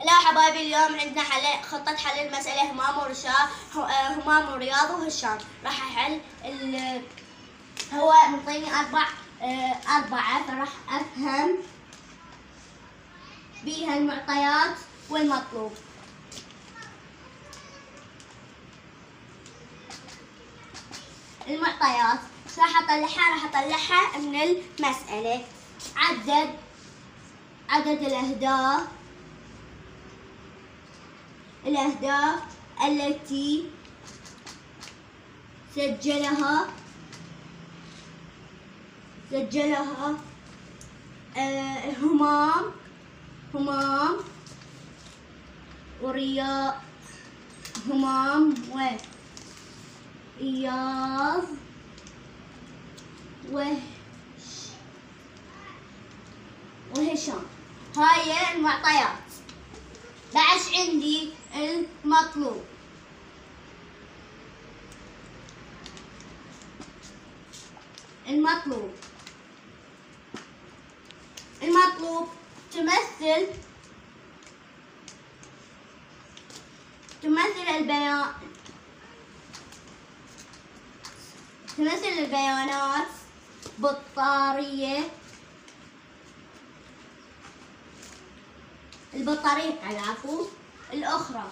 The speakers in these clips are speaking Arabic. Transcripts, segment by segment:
هلا حبايبي، اليوم عندنا خطة حل المسألة همام ورياض وهشام. راح أحل هو منطيني أربعة، فراح أفهم بيها المعطيات والمطلوب. المعطيات راح أطلعها من المسألة. عدد الأهداف التي سجلها همام ورياض وهشام. هاي المعطيات. بعد عندي المطلوب. تمثل البيانات البطاريق الأخرى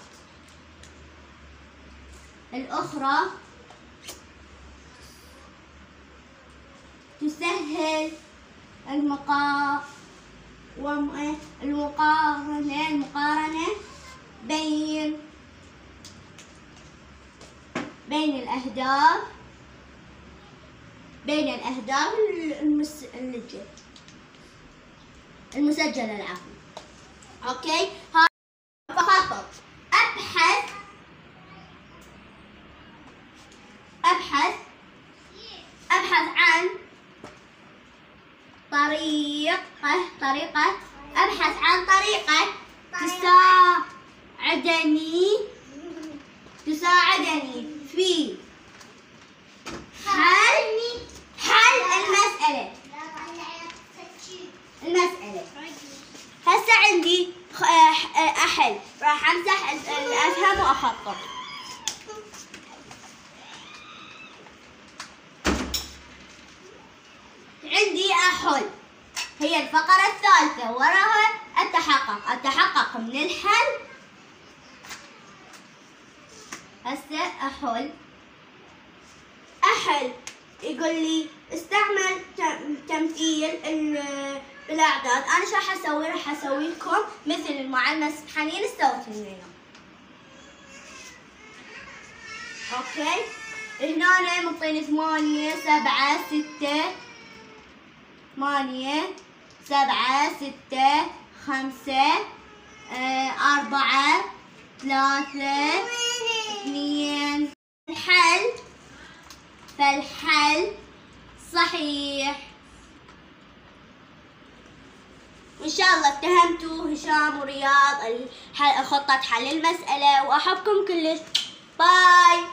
تسهل المقارنة بين الأهداف المسجلة. اوكي، فخطط ابحث عن طريقة تساعدني في حل المسألة. هسه عندي أحل. راح أمسح الأفهم وأخطط. عندي أحل، هي الفقرة الثالثة، وراها أتحقق من الحل. هسه أحل. يقول لي استعمل تمثيل بالأعداد. أنا شو راح أسوي لكم مثل المعلمة حنين استوت لنا. أوكي، هنا منطيني 8 7 6 5 4 3 2. فالحل صحيح. وإن شاء الله اتهمتوا هشام ورياض خطة حل المسألة، وأحبكم كلش. باي.